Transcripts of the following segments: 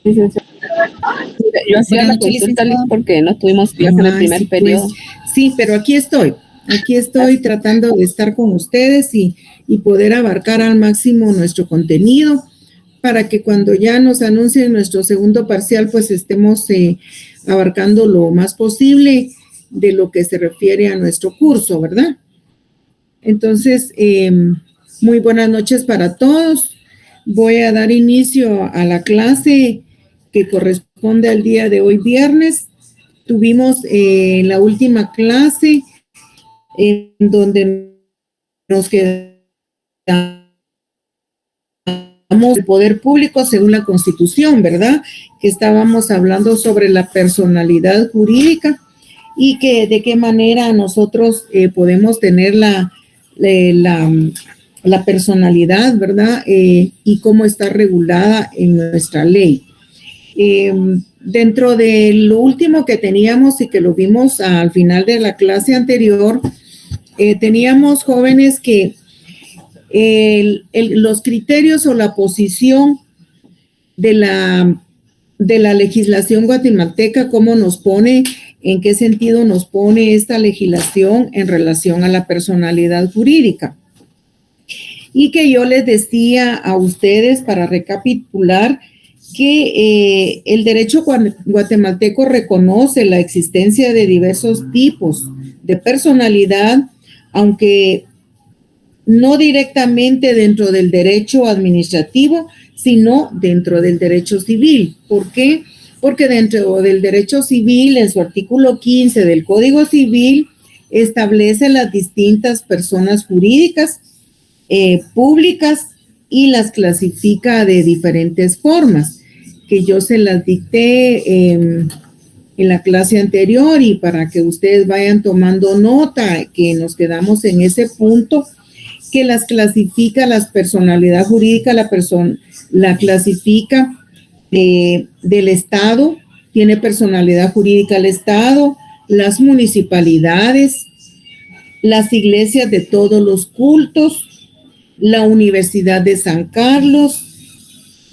Licenciada, yo hacía Buenas la noches, consulta licenciada. porque no tuvimos clase en el primer Sí, periodo. pues, sí, pero aquí estoy tratando de estar con ustedes y poder abarcar al máximo nuestro contenido para que cuando ya nos anuncien nuestro segundo parcial, pues estemos abarcando lo más posible de lo que se refiere a nuestro curso, ¿verdad? Entonces, muy buenas noches para todos. Voy a dar inicio a la clase que corresponde al día de hoy, viernes. Tuvimos la última clase en donde nos quedamos el poder público según la Constitución, ¿verdad? Que estábamos hablando sobre la personalidad jurídica y que de qué manera nosotros podemos tener la personalidad, ¿verdad? Y cómo está regulada en nuestra ley. Dentro de lo último que teníamos y que lo vimos al final de la clase anterior, teníamos jóvenes que los criterios o la posición de la legislación guatemalteca, cómo nos pone, en qué sentido nos pone esta legislación en relación a la personalidad jurídica. Y que yo les decía a ustedes, para recapitular, que el derecho guatemalteco reconoce la existencia de diversos tipos de personalidad, aunque no directamente dentro del derecho administrativo, sino dentro del derecho civil. ¿Por qué? Porque dentro del derecho civil, en su artículo 15 del Código Civil, establece las distintas personas jurídicas públicas y las clasifica de diferentes formas, que yo se las dicté en la clase anterior, y para que ustedes vayan tomando nota, que nos quedamos en ese punto, que las clasifica las personalidad jurídica, la clasifica del Estado, tiene personalidad jurídica el Estado, las municipalidades, las iglesias de todos los cultos, la Universidad de San Carlos,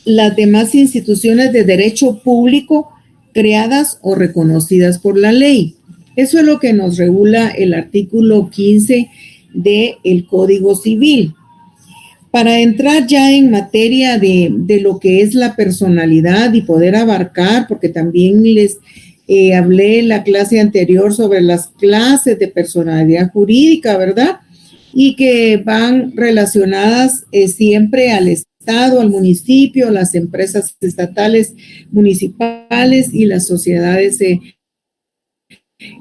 las demás instituciones de derecho público creadas o reconocidas por la ley. Eso es lo que nos regula el artículo 15 del Código Civil. Para entrar ya en materia de lo que es la personalidad y poder abarcar, porque también les hablé en la clase anterior sobre las clases de personalidad jurídica, ¿verdad? Y que van relacionadas siempre al Estado, al municipio, las empresas estatales, municipales y las sociedades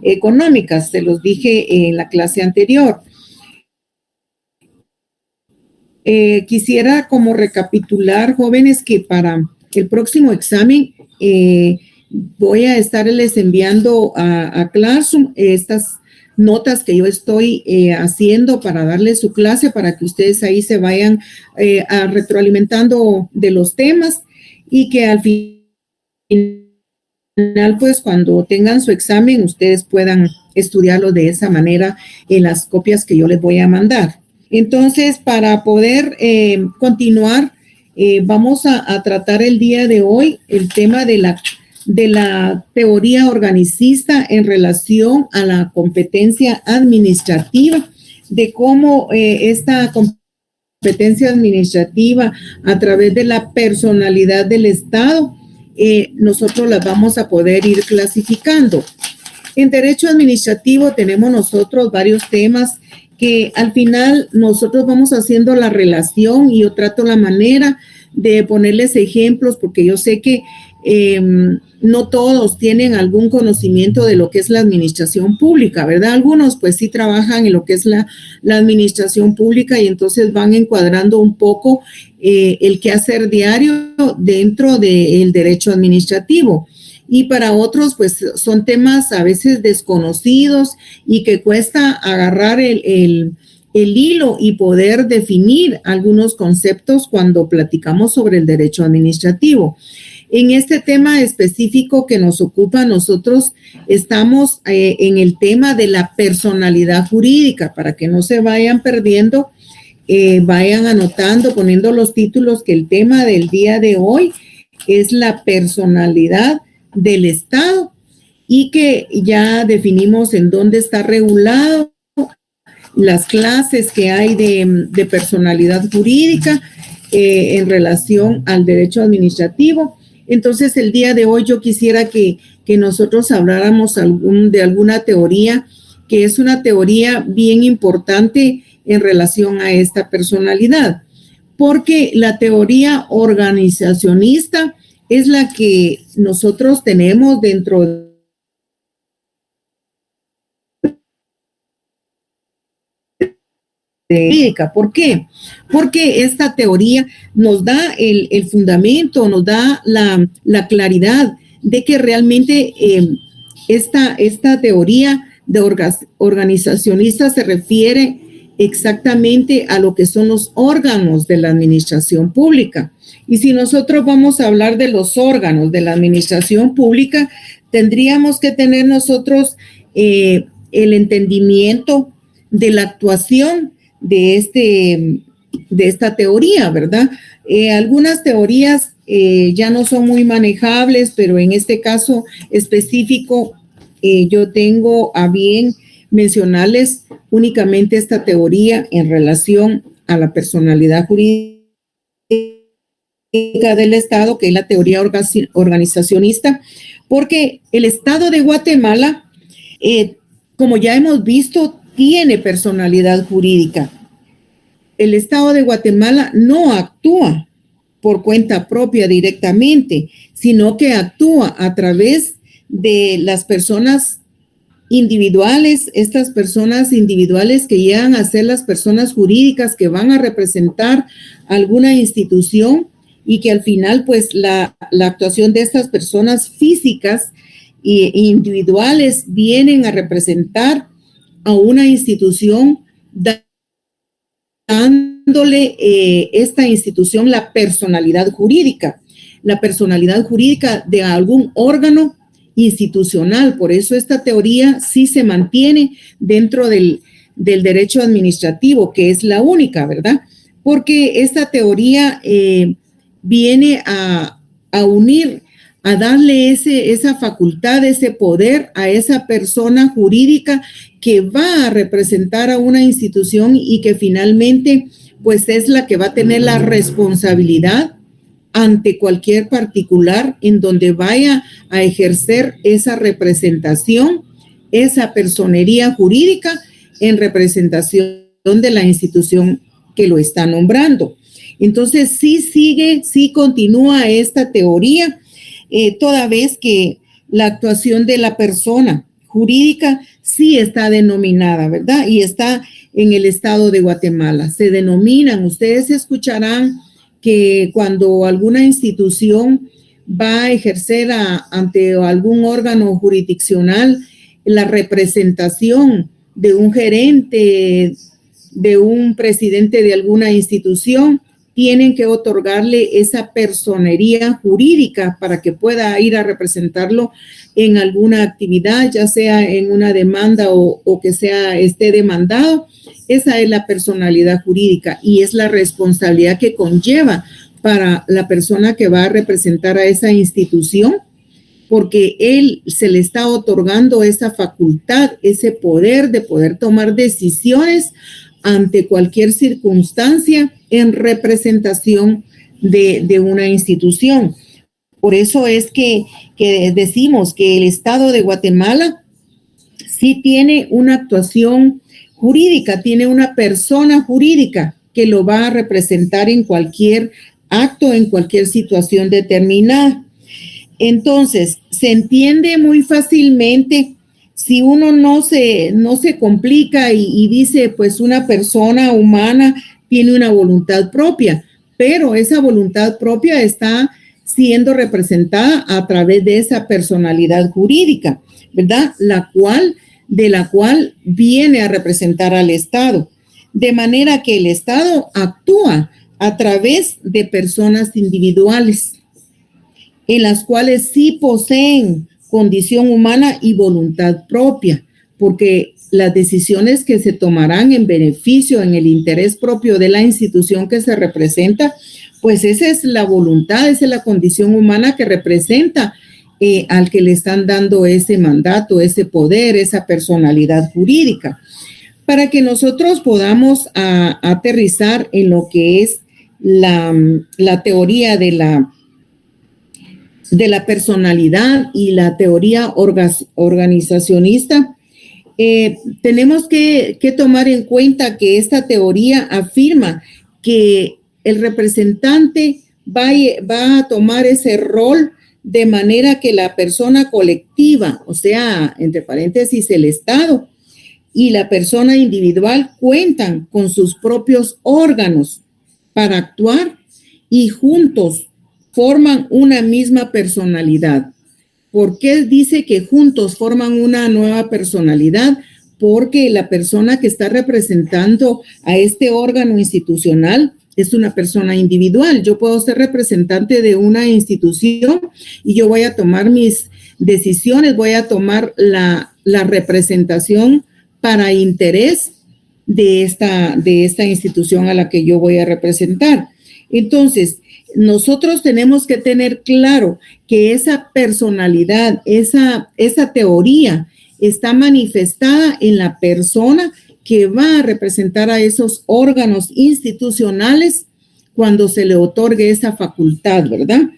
económicas. Se los dije en la clase anterior. Quisiera como recapitular, jóvenes, que para el próximo examen voy a estarles enviando a Classroom estas notas que yo estoy haciendo para darles su clase, para que ustedes ahí se vayan retroalimentando de los temas, y que al final, pues cuando tengan su examen, ustedes puedan estudiarlo de esa manera en las copias que yo les voy a mandar. Entonces, para poder continuar, vamos a tratar el día de hoy el tema de la teoría organicista en relación a la competencia administrativa, de cómo esta competencia administrativa a través de la personalidad del Estado, nosotros las vamos a poder ir clasificando. En derecho administrativo tenemos nosotros varios temas que al final nosotros vamos haciendo la relación, y yo trato la manera de ponerles ejemplos, porque yo sé que no todos tienen algún conocimiento de lo que es la administración pública, ¿verdad? Algunos pues sí trabajan en lo que es la administración pública, y entonces van encuadrando un poco el quehacer diario dentro del derecho administrativo. Y para otros, pues son temas a veces desconocidos y que cuesta agarrar el hilo y poder definir algunos conceptos cuando platicamos sobre el derecho administrativo. En este tema específico que nos ocupa, nosotros estamos en el tema de la personalidad jurídica, para que no se vayan perdiendo, vayan anotando, poniendo los títulos, que el tema del día de hoy es la personalidad del Estado y que ya definimos en dónde está regulado, las clases que hay de personalidad jurídica en relación al derecho administrativo. Entonces, el día de hoy yo quisiera que nosotros habláramos de alguna teoría, que es una teoría bien importante en relación a esta personalidad, porque la teoría organizacionista es la que nosotros tenemos dentro de... ¿Por qué? Porque esta teoría nos da el fundamento, nos da la claridad de que realmente esta teoría de organizacionista se refiere exactamente a lo que son los órganos de la administración pública. Y si nosotros vamos a hablar de los órganos de la administración pública, tendríamos que tener nosotros el entendimiento de la actuación de esta teoría, ¿verdad? Algunas teorías ya no son muy manejables, pero en este caso específico yo tengo a bien mencionarles únicamente esta teoría en relación a la personalidad jurídica del Estado, que es la teoría organizacionista, porque el Estado de Guatemala, como ya hemos visto, tiene personalidad jurídica. El Estado de Guatemala no actúa por cuenta propia directamente, sino que actúa a través de las personas individuales, estas personas individuales que llegan a ser las personas jurídicas que van a representar alguna institución y que al final pues la actuación de estas personas físicas e individuales vienen a representar a una institución, dándole esta institución la personalidad jurídica de algún órgano institucional. Por eso esta teoría sí se mantiene dentro del derecho administrativo, que es la única, ¿verdad? Porque esta teoría viene a unir, a darle esa facultad, ese poder a esa persona jurídica que va a representar a una institución y que finalmente pues es la que va a tener la responsabilidad ante cualquier particular en donde vaya a ejercer esa representación, esa personería jurídica en representación de la institución que lo está nombrando. Entonces sí continúa esta teoría, toda vez que la actuación de la persona jurídica sí está denominada, ¿verdad? Y está en el Estado de Guatemala. Se denominan, ustedes escucharán que cuando alguna institución va a ejercer ante algún órgano jurisdiccional la representación de un gerente, de un presidente de alguna institución, tienen que otorgarle esa personería jurídica para que pueda ir a representarlo en alguna actividad, ya sea en una demanda o que esté demandado. Esa es la personalidad jurídica y es la responsabilidad que conlleva para la persona que va a representar a esa institución, porque él se le está otorgando esa facultad, ese poder de poder tomar decisiones ante cualquier circunstancia en representación de una institución. Por eso es que decimos que el Estado de Guatemala sí tiene una actuación jurídica, tiene una persona jurídica que lo va a representar en cualquier acto, en cualquier situación determinada. Entonces, se entiende muy fácilmente si uno no se complica y dice, pues una persona humana tiene una voluntad propia, pero esa voluntad propia está siendo representada a través de esa personalidad jurídica, ¿verdad? De la cual viene a representar al Estado. De manera que el Estado actúa a través de personas individuales, en las cuales sí poseen condición humana y voluntad propia, porque las decisiones que se tomarán en beneficio, en el interés propio de la institución que se representa, pues esa es la voluntad, esa es la condición humana que representa al que le están dando ese mandato, ese poder, esa personalidad jurídica. Para que nosotros podamos aterrizar en lo que es la teoría de la personalidad y la teoría organizacionista, tenemos que tomar en cuenta que esta teoría afirma que el representante va a tomar ese rol de manera que la persona colectiva, o sea, entre paréntesis, el Estado, y la persona individual cuentan con sus propios órganos para actuar y juntos forman una misma personalidad. ¿Por qué dice que juntos forman una nueva personalidad? Porque la persona que está representando a este órgano institucional es una persona individual. Yo puedo ser representante de una institución y yo voy a tomar mis decisiones, voy a tomar la representación para interés de esta institución a la que yo voy a representar. Entonces, nosotros tenemos que tener claro que esa personalidad, esa teoría está manifestada en la persona que va a representar a esos órganos institucionales cuando se le otorgue esa facultad, ¿verdad?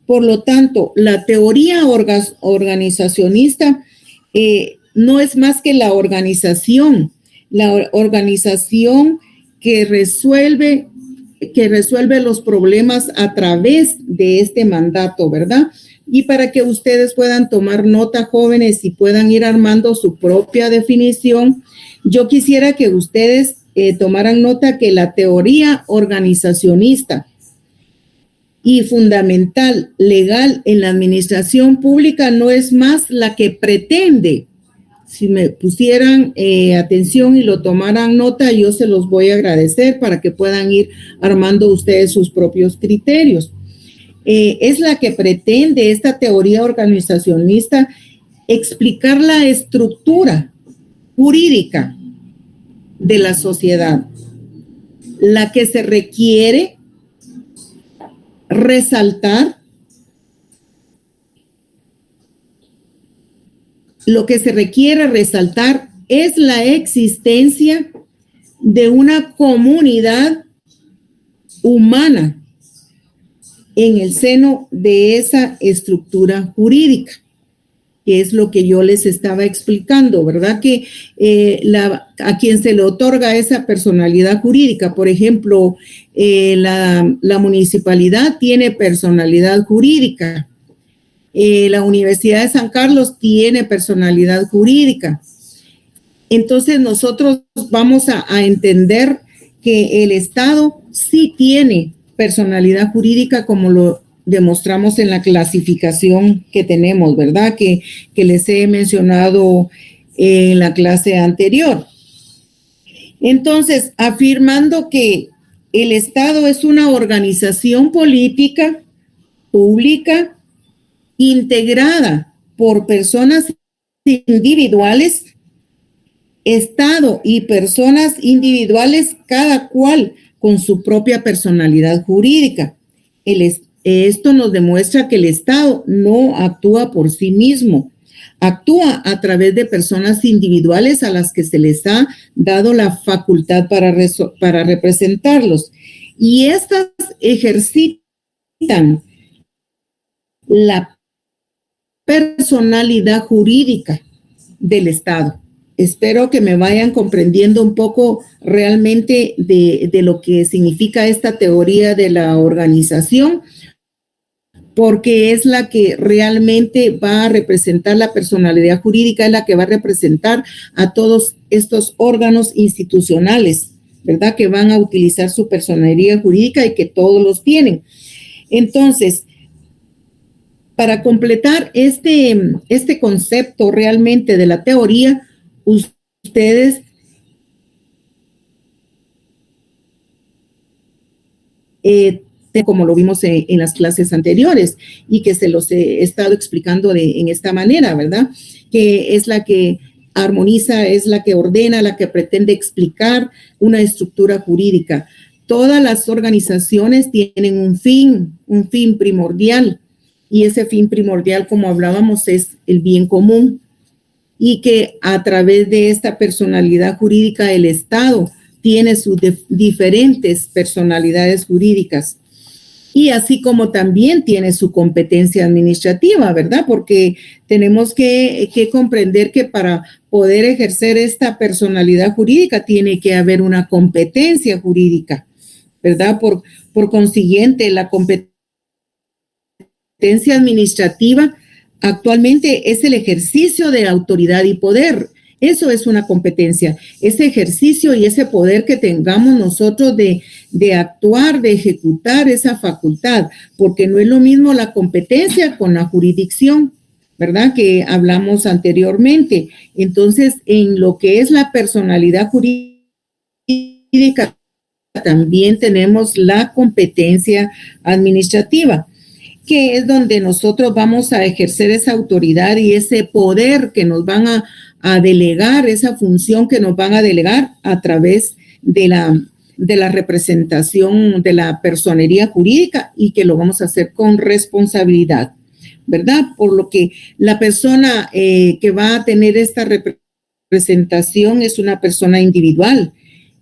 Por lo tanto, la teoría organizacionista no es más que la organización que resuelve los problemas a través de este mandato, ¿verdad? Y para que ustedes puedan tomar nota, jóvenes, y puedan ir armando su propia definición, yo quisiera que ustedes tomaran nota que la teoría organizacionista y fundamental legal en la administración pública no es más la que pretende. Si me pusieran atención y lo tomaran nota, yo se los voy a agradecer para que puedan ir armando ustedes sus propios criterios. Es la que pretende esta teoría organizacionista explicar la estructura jurídica de la sociedad, la que se requiere resaltar. Lo que se requiere resaltar es la existencia de una comunidad humana en el seno de esa estructura jurídica, que es lo que yo les estaba explicando, ¿verdad? Que a quien se le otorga esa personalidad jurídica, por ejemplo, la municipalidad tiene personalidad jurídica. La Universidad de San Carlos tiene personalidad jurídica. Entonces nosotros vamos a entender que el Estado sí tiene personalidad jurídica, como lo demostramos en la clasificación que tenemos, ¿verdad? Que les he mencionado en la clase anterior. Entonces, afirmando que el Estado es una organización política, pública, integrada por personas individuales, Estado y personas individuales, cada cual con su propia personalidad jurídica. Esto nos demuestra que el Estado no actúa por sí mismo, actúa a través de personas individuales a las que se les ha dado la facultad para representarlos. Y estas ejercitan la personalidad jurídica del Estado. Espero que me vayan comprendiendo un poco realmente de lo que significa esta teoría de la organización, porque es la que realmente va a representar la personalidad jurídica, es la que va a representar a todos estos órganos institucionales, ¿verdad? Que van a utilizar su personalidad jurídica y que todos los tienen. Entonces, para completar este concepto realmente de la teoría, ustedes como lo vimos en las clases anteriores y que se los he estado explicando en esta manera, ¿verdad? Que es la que armoniza, es la que ordena, la que pretende explicar una estructura jurídica. todas las organizaciones tienen un fin primordial, y ese fin primordial, como hablábamos, es el bien común, y que a través de esta personalidad jurídica el Estado tiene sus diferentes personalidades jurídicas, y así como también tiene su competencia administrativa, ¿verdad? Porque tenemos que comprender que para poder ejercer esta personalidad jurídica tiene que haber una competencia jurídica, ¿verdad? Por consiguiente, la competencia administrativa actualmente es el ejercicio de autoridad y poder. Eso es una competencia, ese ejercicio y ese poder que tengamos nosotros de actuar, de ejecutar esa facultad, porque no es lo mismo la competencia con la jurisdicción, ¿verdad? Que hablamos anteriormente. Entonces, en lo que es la personalidad jurídica, también tenemos la competencia administrativa, que es donde nosotros vamos a ejercer esa autoridad y ese poder que nos van a delegar, esa función que nos van a delegar a través de la representación de la personería jurídica, y que lo vamos a hacer con responsabilidad, ¿verdad? Por lo que la persona que va a tener esta representación es una persona individual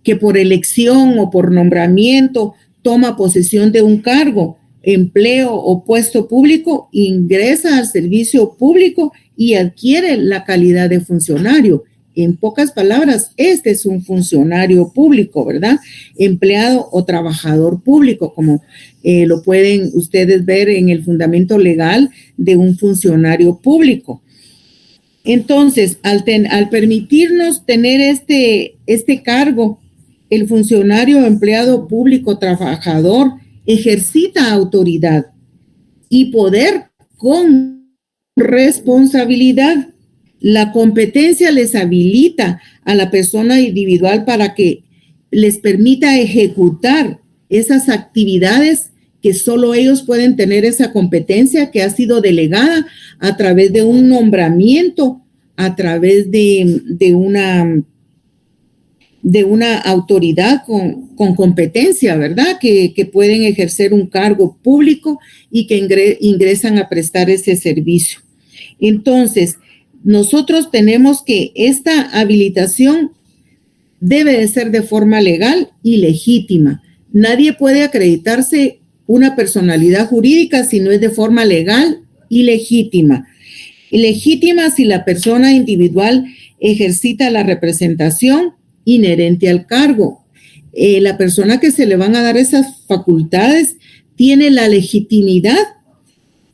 que por elección o por nombramiento toma posesión de un cargo, empleo o puesto público, ingresa al servicio público y adquiere la calidad de funcionario. En pocas palabras, este es un funcionario público, ¿verdad? Empleado o trabajador público, como lo pueden ustedes ver en el fundamento legal de un funcionario público. Entonces, al permitirnos tener este cargo, el funcionario empleado público trabajador ejercita autoridad y poder con responsabilidad. La competencia les habilita a la persona individual para que les permita ejecutar esas actividades que solo ellos pueden tener, esa competencia que ha sido delegada a través de un nombramiento, a través de una autoridad con competencia, ¿verdad? Que pueden ejercer un cargo público y que ingresan a prestar ese servicio. Entonces, nosotros tenemos que esta habilitación debe de ser de forma legal y legítima. Nadie puede acreditarse una personalidad jurídica si no es de forma legal y legítima. Legítima si la persona individual ejercita la representación inherente al cargo. La persona que se le van a dar esas facultades tiene la legitimidad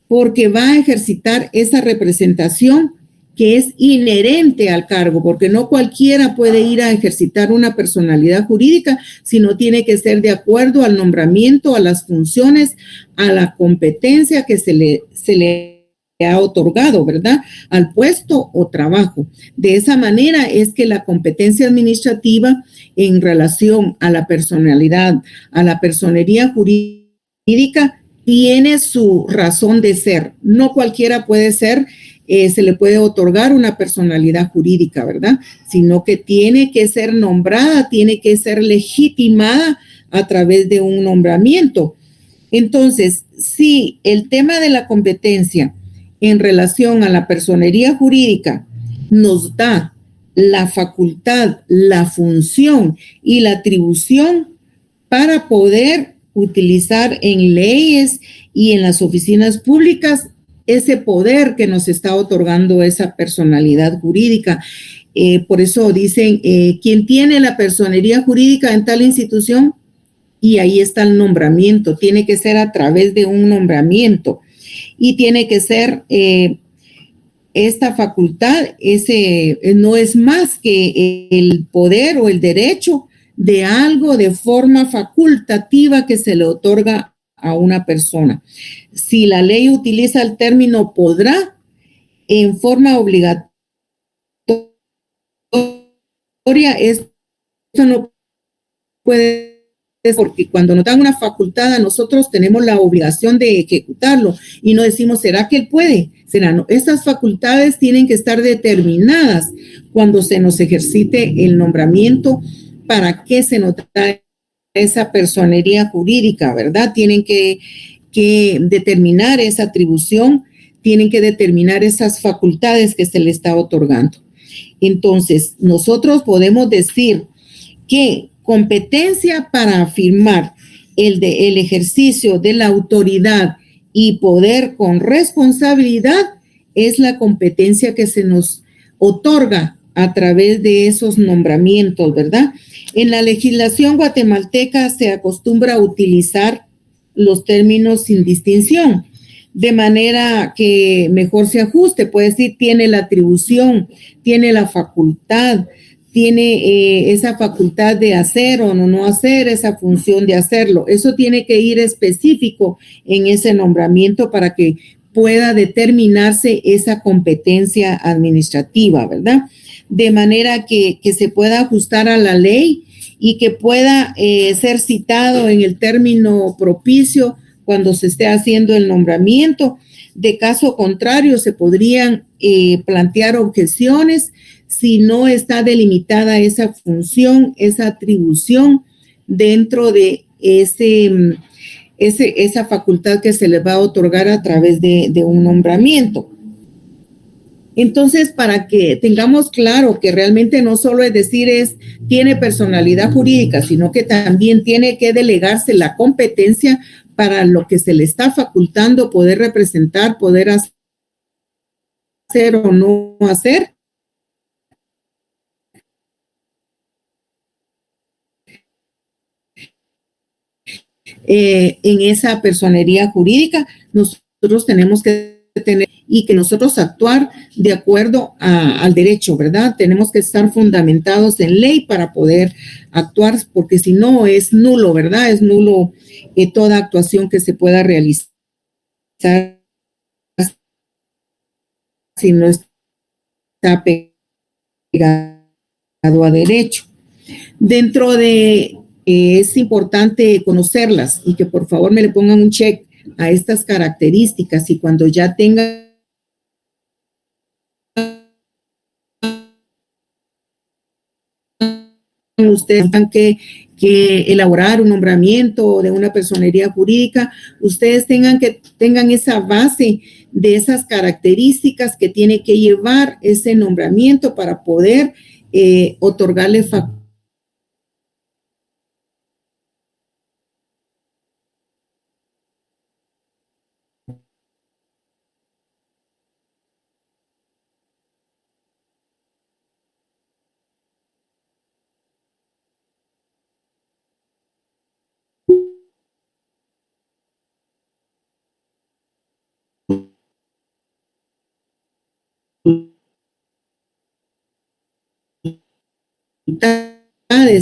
porque va a ejercitar esa representación que es inherente al cargo, porque no cualquiera puede ir a ejercitar una personalidad jurídica, sino tiene que ser de acuerdo al nombramiento, a las funciones, a la competencia que se le ha otorgado, ¿verdad? Al puesto o trabajo. De esa manera es que la competencia administrativa en relación a la personalidad, a la personería jurídica, tiene su razón de ser. No cualquiera puede ser, se le puede otorgar una personalidad jurídica, ¿verdad? Sino que tiene que ser nombrada, tiene que ser legitimada a través de un nombramiento. Entonces, si el tema de la competencia en relación a la personería jurídica nos da la facultad, la función y la atribución para poder utilizar en leyes y en las oficinas públicas ese poder que nos está otorgando esa personalidad jurídica. Por eso dicen, quien tiene la personería jurídica en tal institución, y ahí está el nombramiento, tiene que ser a través de un nombramiento y tiene que ser esta facultad, no es más que el poder o el derecho de algo de forma facultativa que se le otorga a una persona. Si la ley utiliza el término podrá en forma obligatoria, eso no puede, porque cuando nos dan una facultad a nosotros tenemos la obligación de ejecutarlo y no decimos, ¿será que él puede? ¿Será no? Esas facultades tienen que estar determinadas cuando se nos ejercite el nombramiento, para qué se nos da esa personería jurídica, ¿verdad? Tienen que determinar esa atribución, tienen que determinar esas facultades que se le está otorgando. Entonces, nosotros podemos decir que competencia para afirmar el ejercicio de la autoridad y poder con responsabilidad es la competencia que se nos otorga a través de esos nombramientos, ¿verdad? En la legislación guatemalteca se acostumbra a utilizar los términos sin distinción, de manera que mejor se ajuste. Puede decir, tiene la atribución, tiene la facultad, tiene esa facultad de hacer o no hacer, esa función de hacerlo. Eso tiene que ir específico en ese nombramiento para que pueda determinarse esa competencia administrativa, ¿verdad? De manera que se pueda ajustar a la ley y que pueda ser citado en el término propicio cuando se esté haciendo el nombramiento. De caso contrario, se podrían plantear objeciones si no está delimitada esa función, esa atribución dentro de esa facultad que se le va a otorgar a través de un nombramiento. Entonces, para que tengamos claro que realmente no solo es decir tiene personalidad jurídica, sino que también tiene que delegarse la competencia para lo que se le está facultando, poder representar, poder hacer o no hacer. En esa personería jurídica, nosotros tenemos que tener y que nosotros actuar de acuerdo al derecho, ¿verdad? Tenemos que estar fundamentados en ley para poder actuar, porque si no es nulo, ¿verdad? Es nulo toda actuación que se pueda realizar si no está pegado a derecho. Dentro de es importante conocerlas y que por favor me le pongan un check a estas características y cuando ya tengan ustedes tengan que elaborar un nombramiento de una personería jurídica, ustedes tengan esa base de esas características que tiene que llevar ese nombramiento para poder otorgarle facultades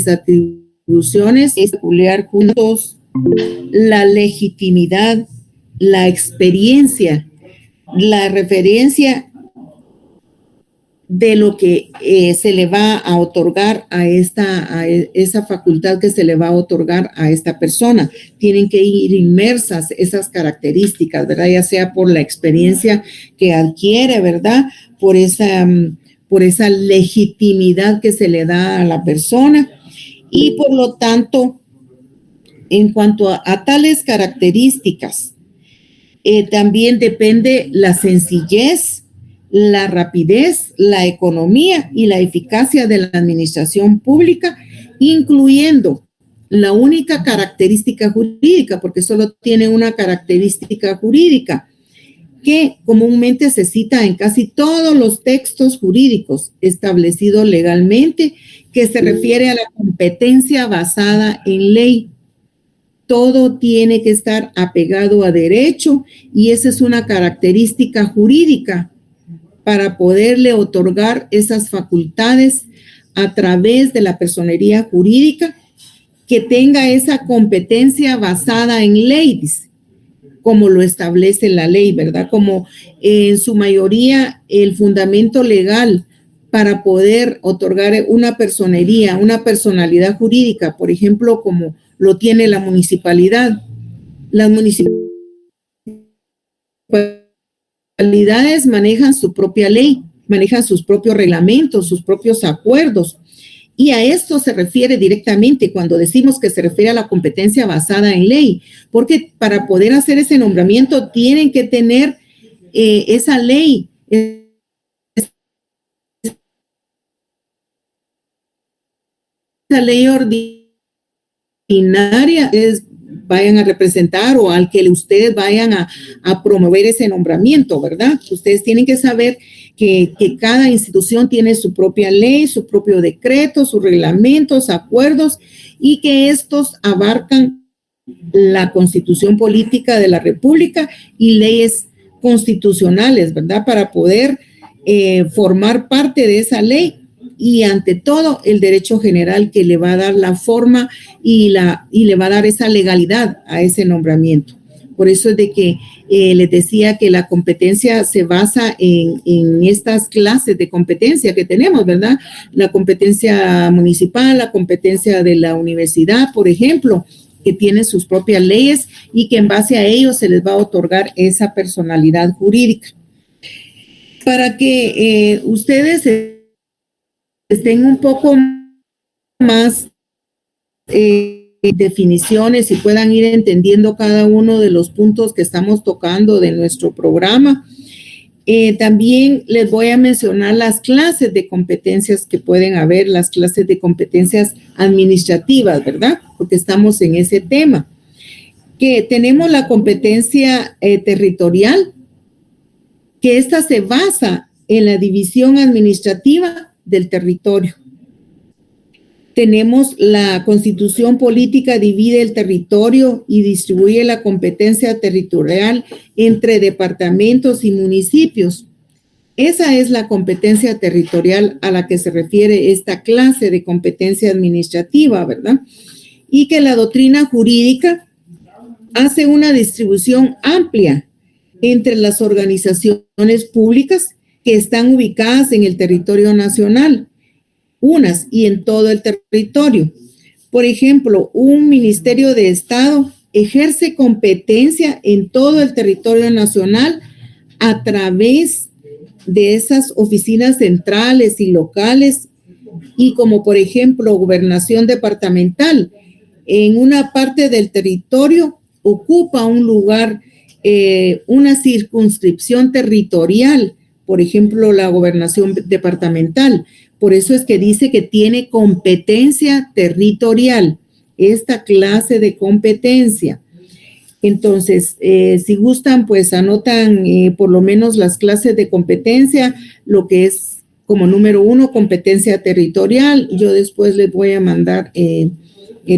atribuciones, peculiar juntos la legitimidad, la experiencia, la referencia de lo que se le va a otorgar a esa facultad que se le va a otorgar a esta persona. Tienen que ir inmersas esas características, ¿verdad? Ya sea por la experiencia que adquiere, ¿verdad? Por esa legitimidad que se le da a la persona y por lo tanto, en cuanto a tales características, también depende la sencillez, la rapidez, la economía y la eficacia de la administración pública, incluyendo la única característica jurídica, porque solo tiene una característica jurídica, que comúnmente se cita en casi todos los textos jurídicos establecidos legalmente, que se refiere a la competencia basada en ley. Todo tiene que estar apegado a derecho y esa es una característica jurídica para poderle otorgar esas facultades a través de la personería jurídica que tenga esa competencia basada en leyes, como lo establece la ley, ¿verdad? Como en su mayoría el fundamento legal para poder otorgar una personería, una personalidad jurídica, por ejemplo, como lo tiene la municipalidad. Las municipalidades manejan su propia ley, manejan sus propios reglamentos, sus propios acuerdos Y a esto se refiere directamente cuando decimos que se refiere a la competencia basada en ley, porque para poder hacer ese nombramiento tienen que tener esa ley. Esa ley ordinaria vayan a representar o al que ustedes vayan a promover ese nombramiento, ¿verdad? Ustedes tienen que saber que cada institución tiene su propia ley, su propio decreto, sus reglamentos, acuerdos, y que estos abarcan la Constitución Política de la República y leyes constitucionales, ¿verdad? Para poder formar parte de esa ley y ante todo el derecho general que le va a dar la forma y le va a dar esa legalidad a ese nombramiento. Por eso es de que les decía que la competencia se basa en estas clases de competencia que tenemos, ¿verdad? La competencia municipal, la competencia de la universidad, por ejemplo, que tiene sus propias leyes y que en base a ello se les va a otorgar esa personalidad jurídica. Para que ustedes estén un poco más definiciones y puedan ir entendiendo cada uno de los puntos que estamos tocando de nuestro programa. También les voy a mencionar las clases de competencias que pueden haber, las clases de competencias administrativas, ¿verdad? Porque estamos en ese tema. Que tenemos la competencia territorial, que esta se basa en la división administrativa del territorio. Tenemos la Constitución Política divide el territorio y distribuye la competencia territorial entre departamentos y municipios. Esa es la competencia territorial a la que se refiere esta clase de competencia administrativa, ¿verdad? Y que la doctrina jurídica hace una distribución amplia entre las organizaciones públicas que están ubicadas en el territorio nacional, unas y en todo el territorio. Por ejemplo, un ministerio de Estado ejerce competencia en todo el territorio nacional a través de esas oficinas centrales y locales y como por ejemplo gobernación departamental. En una parte del territorio ocupa un lugar, una circunscripción territorial, por ejemplo la gobernación departamental. Por eso es que dice que tiene competencia territorial, esta clase de competencia. Entonces, si gustan, pues anotan por lo menos las clases de competencia, lo que es como número 1, competencia territorial. Yo después les voy a mandar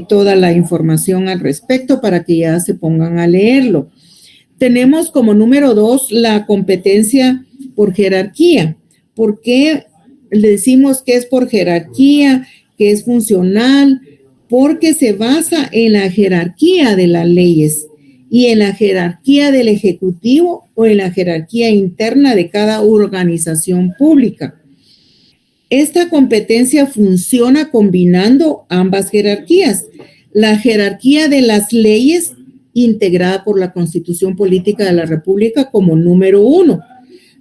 toda la información al respecto para que ya se pongan a leerlo. Tenemos como número 2 la competencia por jerarquía. ¿Por qué le decimos que es por jerarquía, que es funcional? Porque se basa en la jerarquía de las leyes y en la jerarquía del Ejecutivo o en la jerarquía interna de cada organización pública. Esta competencia funciona combinando ambas jerarquías. La jerarquía de las leyes integrada por la Constitución Política de la República como número 1.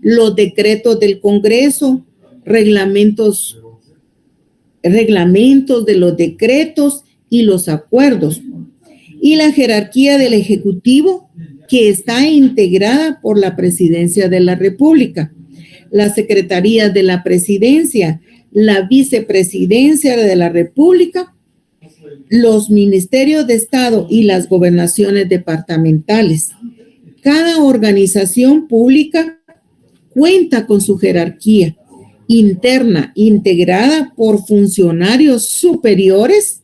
Los decretos del Congreso, reglamentos de los decretos y los acuerdos. Y la jerarquía del Ejecutivo, que está integrada por la Presidencia de la República, las secretarías de la Presidencia, la Vicepresidencia de la República, los ministerios de Estado y las gobernaciones departamentales. Cada organización pública cuenta con su jerarquía interna integrada por funcionarios superiores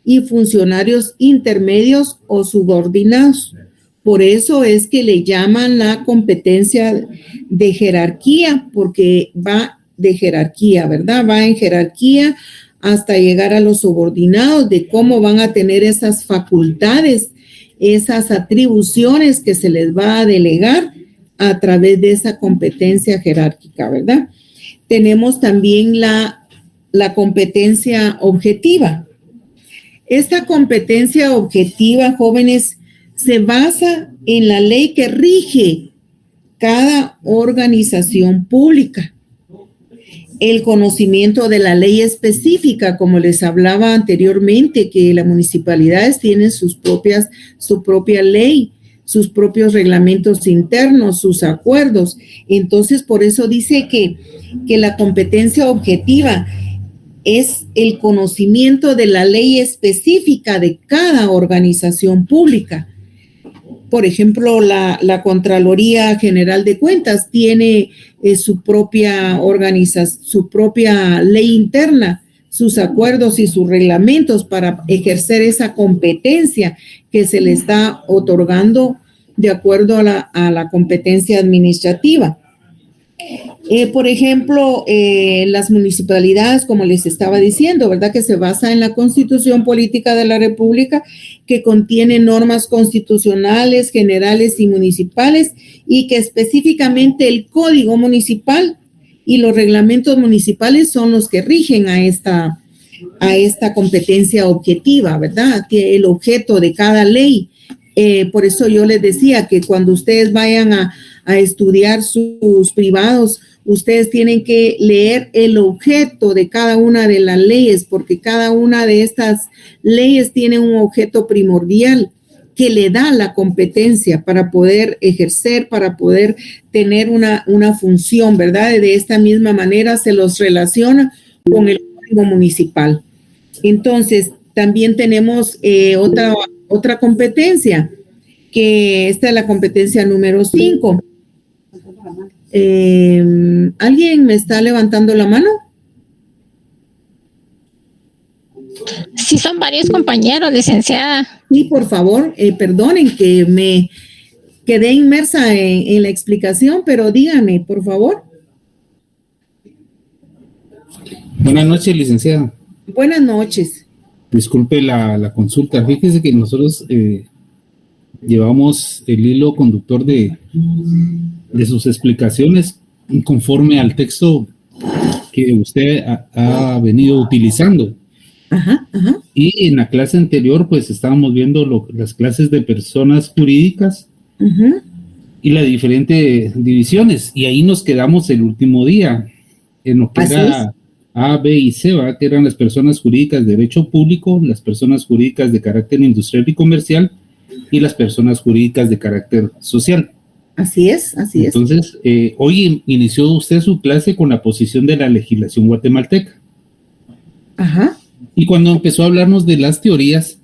y funcionarios intermedios o subordinados. Por eso es que le llaman la competencia de jerarquía, porque va de jerarquía, ¿verdad? Va en jerarquía hasta llegar a los subordinados, de cómo van a tener esas facultades, esas atribuciones que se les va a delegar a través de esa competencia jerárquica, ¿verdad? Tenemos también la competencia objetiva. Esta competencia objetiva, jóvenes, se basa en la ley que rige cada organización pública. el conocimiento de la ley específica, como les hablaba anteriormente, que las municipalidades tienen su propia ley, sus propios reglamentos internos, sus acuerdos. Entonces, por eso dice que la competencia objetiva es el conocimiento de la ley específica de cada organización pública. Por ejemplo, la Contraloría General de Cuentas tiene su propia organización, su propia ley interna, sus acuerdos y sus reglamentos para ejercer esa competencia que se le está otorgando de acuerdo a la competencia administrativa. Por ejemplo, las municipalidades, como les estaba diciendo, ¿verdad? Que se basa en la Constitución Política de la República, que contiene normas constitucionales, generales y municipales, y que específicamente el Código Municipal y los reglamentos municipales son los que rigen a esta competencia objetiva, ¿verdad? Que el objeto de cada ley. Por eso yo les decía que cuando ustedes vayan a estudiar sus privados, ustedes tienen que leer el objeto de cada una de las leyes, porque cada una de estas leyes tiene un objeto primordial que le da la competencia para poder ejercer, para poder tener una función, ¿verdad? De esta misma manera se los relaciona con el código municipal. Entonces, también tenemos otra competencia, que esta es la competencia número 5. ¿Alguien me está levantando la mano? Sí, son varios compañeros, licenciada. Sí, por favor, perdonen que me quedé inmersa en la explicación, pero díganme, por favor. Buenas noches, licenciada. Buenas noches. Disculpe la consulta. Fíjese que nosotros llevamos el hilo conductor de sus explicaciones conforme al texto que usted ha venido utilizando. Ajá. Y en la clase anterior, pues estábamos viendo las clases de personas jurídicas y las diferentes divisiones. Y ahí nos quedamos el último día, en lo que era A, B y C, ¿va? Que eran las personas jurídicas de derecho público, las personas jurídicas de carácter industrial y comercial y las personas jurídicas de carácter social. Así es. Entonces, hoy inició usted su clase con la posición de la legislación guatemalteca. Ajá. Y cuando empezó a hablarnos de las teorías,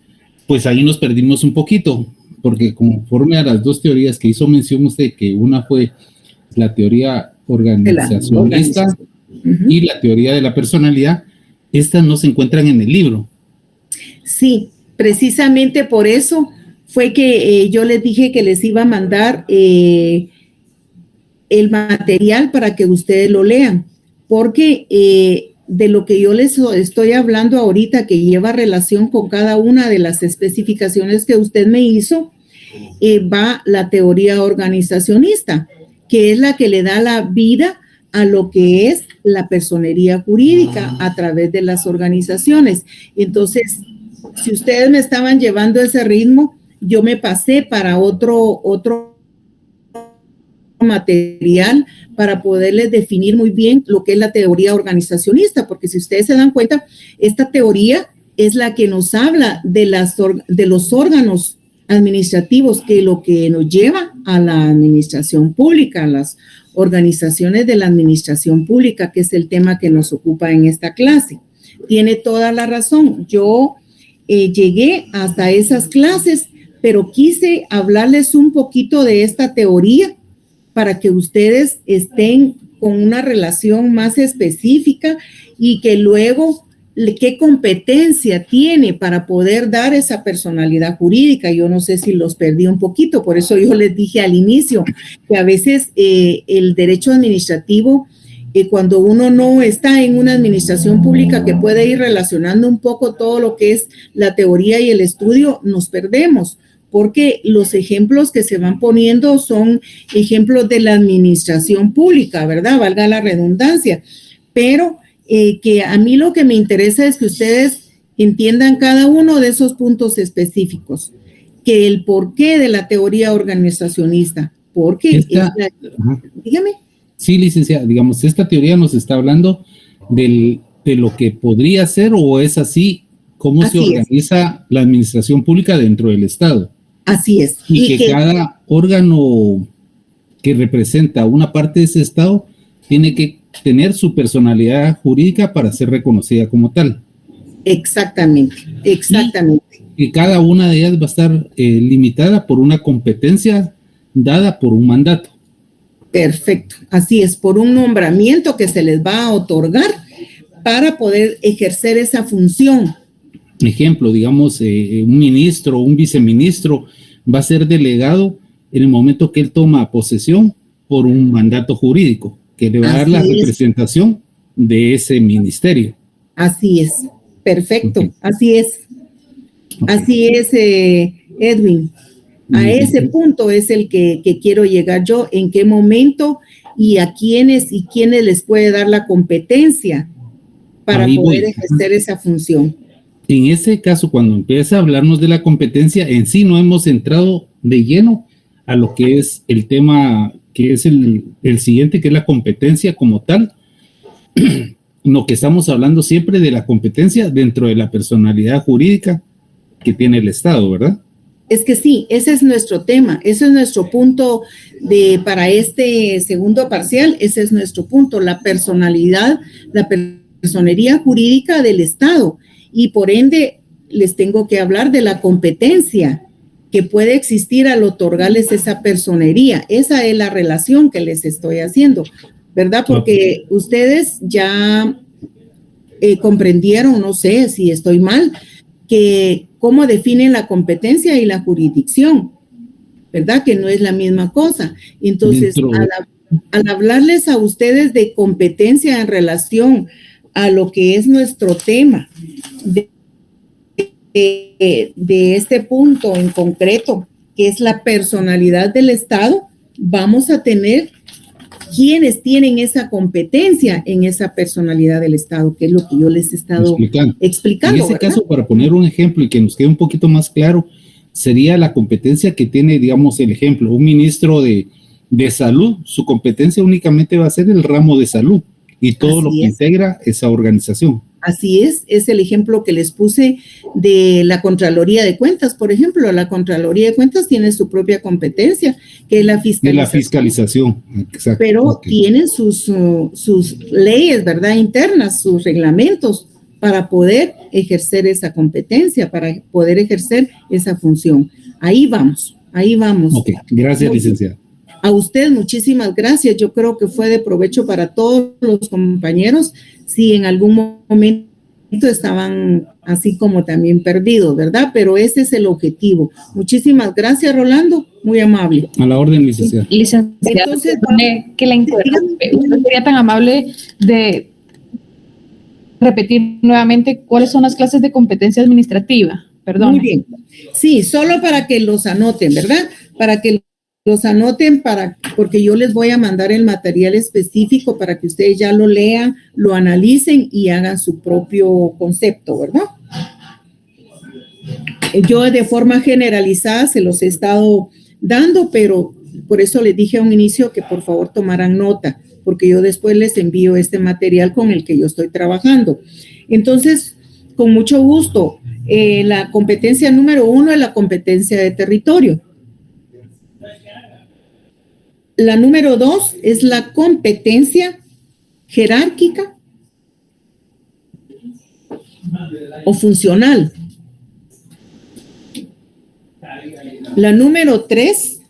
pues ahí nos perdimos un poquito, porque conforme a las dos teorías que hizo mención usted, que una fue la teoría organizacionista y la teoría de la personalidad, estas no se encuentran en el libro. Sí, precisamente por eso fue que yo les dije que les iba a mandar el material para que ustedes lo lean, porque de lo que yo les estoy hablando ahorita, que lleva relación con cada una de las especificaciones que usted me hizo, va la teoría organizacionista, que es la que le da la vida a lo que es la personería jurídica a través de las organizaciones. Entonces, si ustedes me estaban llevando ese ritmo, yo me pasé para otro material para poderles definir muy bien lo que es la teoría organizacionista, porque si ustedes se dan cuenta, esta teoría es la que nos habla de los órganos administrativos, que lo que nos lleva a la administración pública, a las organizaciones de la administración pública, que es el tema que nos ocupa en esta clase. Tiene toda la razón. Yo llegué hasta esas clases, pero quise hablarles un poquito de esta teoría para que ustedes estén con una relación más específica y que luego qué competencia tiene para poder dar esa personalidad jurídica. Yo no sé si los perdí un poquito, por eso yo les dije al inicio que a veces el derecho administrativo, cuando uno no está en una administración pública que puede ir relacionando un poco todo lo que es la teoría y el estudio, nos perdemos, porque los ejemplos que se van poniendo son ejemplos de la administración pública, ¿verdad? Valga la redundancia, pero que a mí lo que me interesa es que ustedes entiendan cada uno de esos puntos específicos, que el porqué de la teoría organizacionista, porque dígame. Sí, licenciada, digamos, esta teoría nos está hablando de lo que podría ser, o es así cómo se organiza la administración pública dentro del Estado. Así es. Y que cada órgano que representa una parte de ese Estado tiene que tener su personalidad jurídica para ser reconocida como tal. Exactamente. Y cada una de ellas va a estar limitada por una competencia dada por un mandato. Perfecto, así es, por un nombramiento que se les va a otorgar para poder ejercer esa función. Ejemplo, digamos, un ministro o un viceministro va a ser delegado en el momento que él toma posesión por un mandato jurídico, que le va a dar la representación de ese ministerio. Así es, perfecto, así es. Así es, Edwin. A ese punto es el que quiero llegar yo, en qué momento y a quiénes les puede dar la competencia para poder ejercer esa función. En ese caso, cuando empieza a hablarnos de la competencia, en sí no hemos entrado de lleno a lo que es el tema, que es el siguiente, que es la competencia como tal. Lo que estamos hablando siempre de la competencia dentro de la personalidad jurídica que tiene el Estado, ¿verdad? Es que sí, ese es nuestro tema, ese es nuestro punto para este segundo parcial, ese es nuestro punto, la personalidad, la personería jurídica del Estado, y por ende les tengo que hablar de la competencia que puede existir al otorgarles esa personería. Esa es la relación que les estoy haciendo, ¿verdad? Porque ustedes ya comprendieron, no sé si estoy mal, que cómo definen la competencia y la jurisdicción, ¿verdad? Que no es la misma cosa. Entonces, al hablarles a ustedes de competencia en relación a lo que es nuestro tema de este punto en concreto, que es la personalidad del Estado, vamos a tener quienes tienen esa competencia en esa personalidad del Estado, que es lo que yo les he estado explicando. En ese caso, para poner un ejemplo y que nos quede un poquito más claro, sería la competencia que tiene, digamos, el ejemplo, un ministro de salud, su competencia únicamente va a ser el ramo de salud y todo lo que integra esa organización. Así es el ejemplo que les puse de la Contraloría de Cuentas, por ejemplo. La Contraloría de Cuentas tiene su propia competencia, que es la fiscalización. De la fiscalización, exacto. Pero tienen sus leyes, ¿verdad? Internas, sus reglamentos para poder ejercer esa competencia, para poder ejercer esa función. Ahí vamos. Ok, gracias, licenciada. A usted, muchísimas gracias. Yo creo que fue de provecho para todos los compañeros. Si en algún momento estaban así como también perdidos, ¿verdad? Pero ese es el objetivo. Muchísimas gracias, Rolando. Muy amable. A la orden, licenciada. Licenciada, entonces, que la interrumpe. ¿Usted sería tan amable de repetir nuevamente cuáles son las clases de competencia administrativa? Perdón. Muy bien. Sí, solo para que los anoten, ¿verdad? Para que los anoten porque yo les voy a mandar el material específico para que ustedes ya lo lean, lo analicen y hagan su propio concepto, ¿verdad? Yo de forma generalizada se los he estado dando, pero por eso les dije a un inicio que por favor tomaran nota, porque yo después les envío este material con el que yo estoy trabajando. Entonces, con mucho gusto, la competencia número 1 es la competencia de territorio. La número 2 es la competencia jerárquica o funcional. La número 3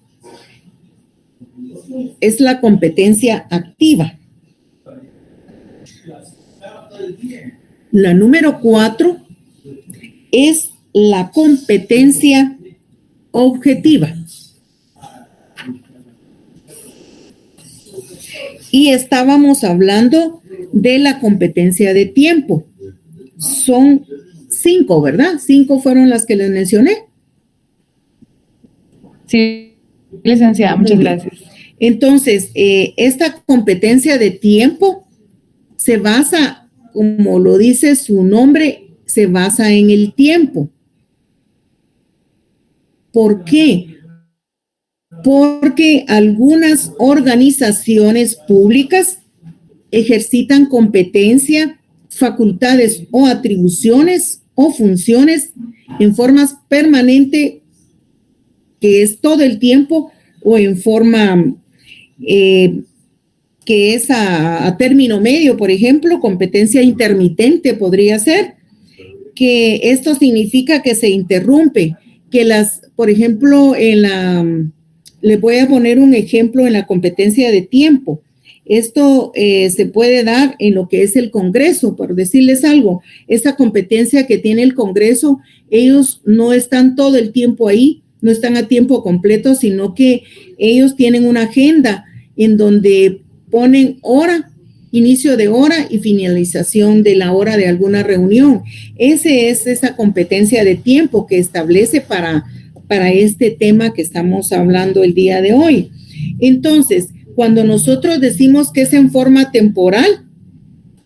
es la competencia activa. La número 4 es la competencia objetiva. Y estábamos hablando de la competencia de tiempo. Son 5, ¿verdad? 5 fueron las que les mencioné. Sí, licenciada, muchas gracias. Entonces, esta competencia de tiempo se basa, como lo dice su nombre, se basa en el tiempo. ¿Por qué? Porque algunas organizaciones públicas ejercitan competencia, facultades o atribuciones o funciones en formas permanente, que es todo el tiempo, o en forma que es a término medio, por ejemplo, competencia intermitente podría ser, que esto significa que se interrumpe, que por ejemplo, les voy a poner un ejemplo en la competencia de tiempo. Esto se puede dar en lo que es el Congreso, por decirles algo. Esa competencia que tiene el Congreso, ellos no están todo el tiempo ahí, no están a tiempo completo, sino que ellos tienen una agenda en donde ponen hora, inicio de hora y finalización de la hora de alguna reunión. Esa competencia de tiempo que establece para este tema que estamos hablando el día de hoy. Entonces, cuando nosotros decimos que es en forma temporal,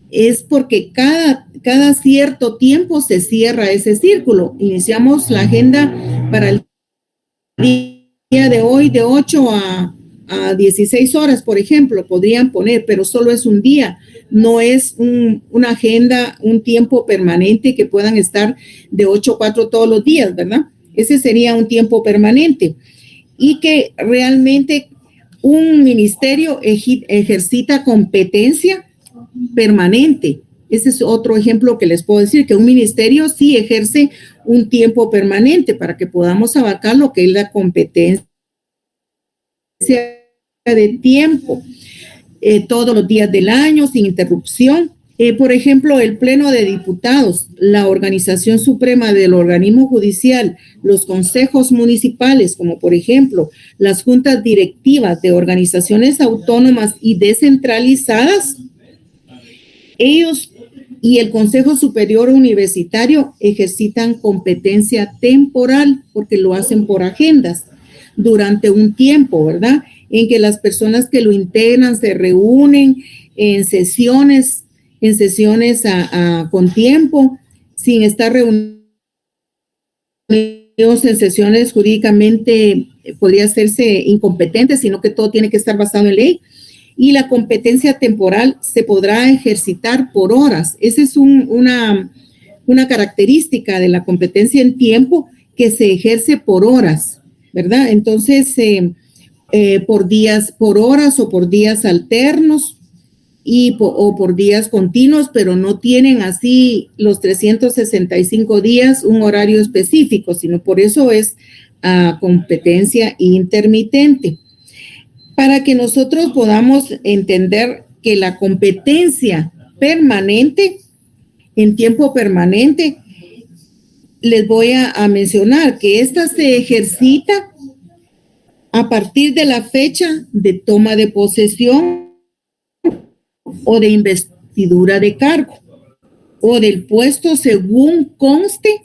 es porque cada cierto tiempo se cierra ese círculo. Iniciamos la agenda para el día de hoy de 8 a 16 horas, por ejemplo, podrían poner, pero solo es un día, no es una agenda, un tiempo permanente que puedan estar de 8 a 4 todos los días, ¿verdad? Ese sería un tiempo permanente y que realmente un ministerio ejercita competencia permanente. Ese es otro ejemplo que les puedo decir, que un ministerio sí ejerce un tiempo permanente para que podamos abarcar lo que es la competencia de tiempo, todos los días del año, sin interrupción. Por ejemplo, el Pleno de Diputados, la Organización Suprema del Organismo Judicial, los consejos municipales, como por ejemplo las juntas directivas de organizaciones autónomas y descentralizadas, ellos y el Consejo Superior Universitario ejercitan competencia temporal porque lo hacen por agendas durante un tiempo, ¿verdad? En que las personas que lo integran se reúnen en sesiones con tiempo, sin estar reunidos en sesiones jurídicamente podría hacerse incompetente, sino que todo tiene que estar basado en ley. Y la competencia temporal se podrá ejercitar por horas. Esa es una característica de la competencia en tiempo, que se ejerce por horas, ¿verdad? Entonces, por días, por horas o por días alternos o por días continuos, pero no tienen así los 365 días un horario específico, sino por eso es competencia intermitente. Para que nosotros podamos entender que la competencia permanente, en tiempo permanente, les voy a mencionar que esta se ejercita a partir de la fecha de toma de posesión o de investidura de cargo o del puesto según conste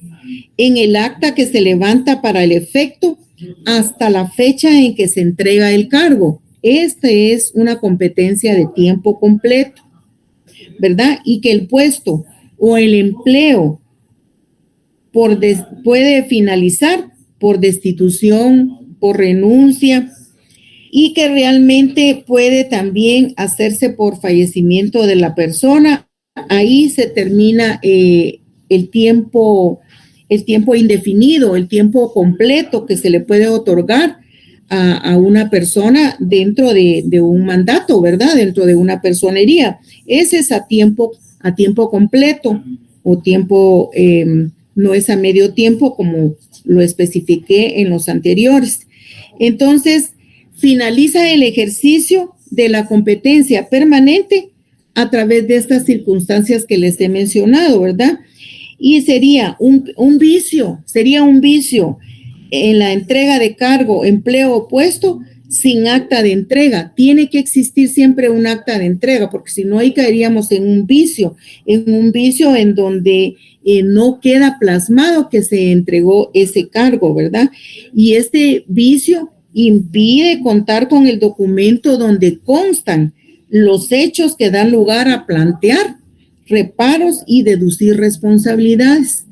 en el acta que se levanta para el efecto hasta la fecha en que se entrega el cargo. Esta es una competencia de tiempo completo, ¿verdad? Y que el puesto o el empleo puede finalizar por destitución, por renuncia, y que realmente puede también hacerse por fallecimiento de la persona. Ahí se termina el tiempo indefinido, el tiempo completo que se le puede otorgar a una persona dentro de un mandato, ¿verdad? Dentro de una personería. Ese es a tiempo completo o tiempo, no es a medio tiempo como lo especifiqué en los anteriores. Entonces, finaliza el ejercicio de la competencia permanente a través de estas circunstancias que les he mencionado, ¿verdad? Y sería un vicio en la entrega de cargo, empleo o puesto sin acta de entrega. Tiene que existir siempre un acta de entrega, porque si no, ahí caeríamos en un vicio en donde no queda plasmado que se entregó ese cargo, ¿verdad? Y este vicio impide contar con el documento donde constan los hechos que dan lugar a plantear reparos y deducir responsabilidades.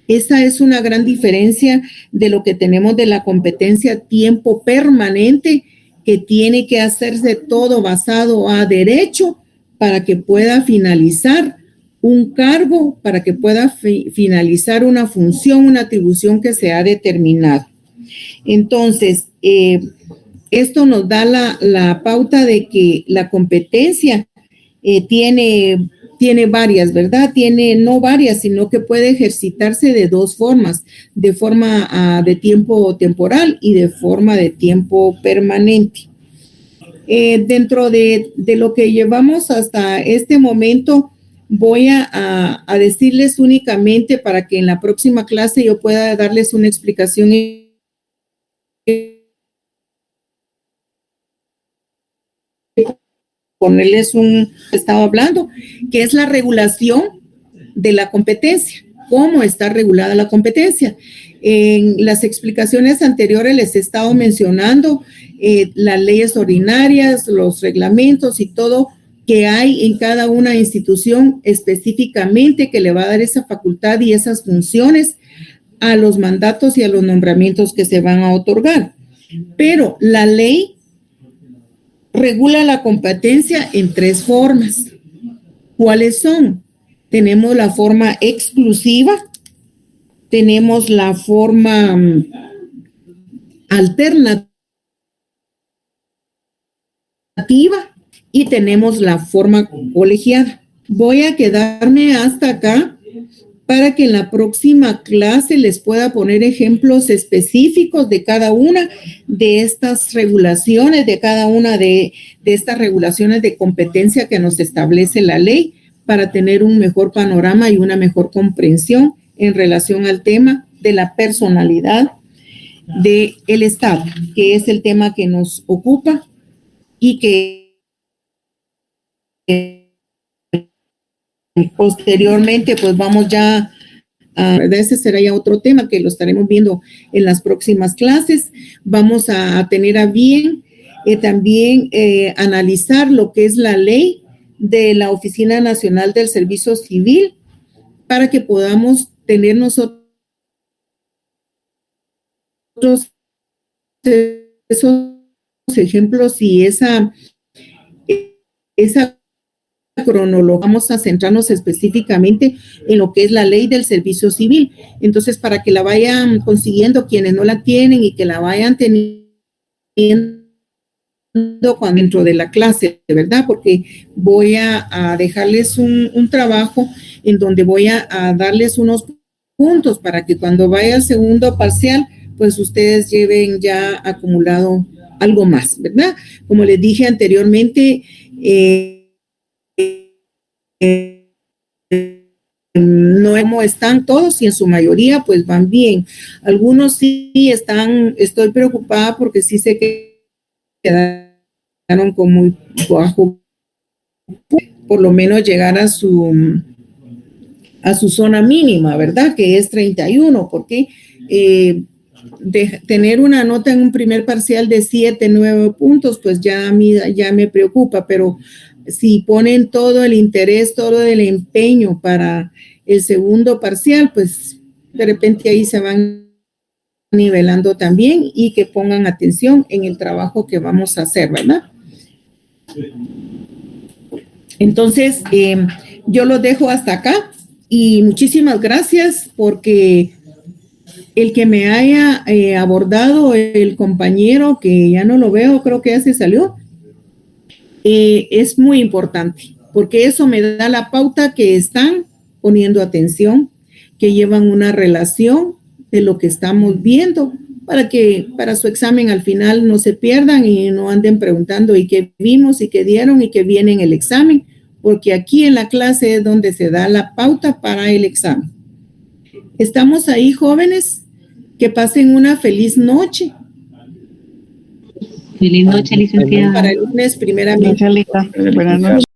Esa es una gran diferencia de lo que tenemos de la competencia tiempo permanente, que tiene que hacerse todo basado a derecho para que pueda finalizar un cargo, para que pueda finalizar una función, una atribución que se ha determinado. Entonces, esto nos da la pauta de que la competencia tiene varias, ¿verdad? Tiene no varias, sino que puede ejercitarse de dos formas, de forma de tiempo temporal y de forma de tiempo permanente. Dentro de lo que llevamos hasta este momento, voy a decirles únicamente para que en la próxima clase yo pueda darles una explicación ponerles estaba hablando, que es la regulación de la competencia. ¿Cómo está regulada la competencia? En las explicaciones anteriores les he estado mencionando las leyes ordinarias, los reglamentos y todo que hay en cada una institución específicamente que le va a dar esa facultad y esas funciones a los mandatos y a los nombramientos que se van a otorgar. Pero la ley regula la competencia en tres formas. ¿Cuáles son? Tenemos la forma exclusiva, tenemos la forma alternativa y tenemos la forma colegiada. Voy a quedarme hasta acá para que en la próxima clase les pueda poner ejemplos específicos de cada una de estas regulaciones, de cada una de estas regulaciones de competencia que nos establece la ley para tener un mejor panorama y una mejor comprensión en relación al tema de la personalidad del Estado, que es el tema que nos ocupa y que posteriormente pues vamos ya ese será ya otro tema que lo estaremos viendo en las próximas clases. Vamos a tener a bien también analizar lo que es la ley de la Oficina Nacional del Servicio Civil para que podamos tener nosotros esos ejemplos y esa cronología. Vamos a centrarnos específicamente en lo que es la ley del servicio civil. Entonces, para que la vayan consiguiendo quienes no la tienen y que la vayan teniendo dentro de la clase, ¿verdad? Porque voy a dejarles un trabajo en donde voy a darles unos puntos para que cuando vaya al segundo parcial, pues ustedes lleven ya acumulado algo más, ¿verdad? Como les dije anteriormente, no están todos y en su mayoría pues van bien. Algunos sí estoy preocupada porque sí sé que quedaron con muy bajo, por lo menos llegar a su zona mínima, ¿verdad? Que es 31, porque de tener una nota en un primer parcial de 7, 9 puntos, pues ya me preocupa, pero si ponen todo el interés, todo el empeño para el segundo parcial, pues de repente ahí se van nivelando también y que pongan atención en el trabajo que vamos a hacer, ¿verdad? Entonces, yo los dejo hasta acá y muchísimas gracias porque el que me haya abordado el compañero, que ya no lo veo, creo que ya se salió, es muy importante, porque eso me da la pauta que están poniendo atención, que llevan una relación de lo que estamos viendo, para que para su examen al final no se pierdan y no anden preguntando y qué vimos y qué dieron y qué viene en el examen, porque aquí en la clase es donde se da la pauta para el examen. ¿Estamos ahí, jóvenes? Que pasen una feliz noche. Feliz noche, licenciada. Para el lunes, primeramente. Buenas noches.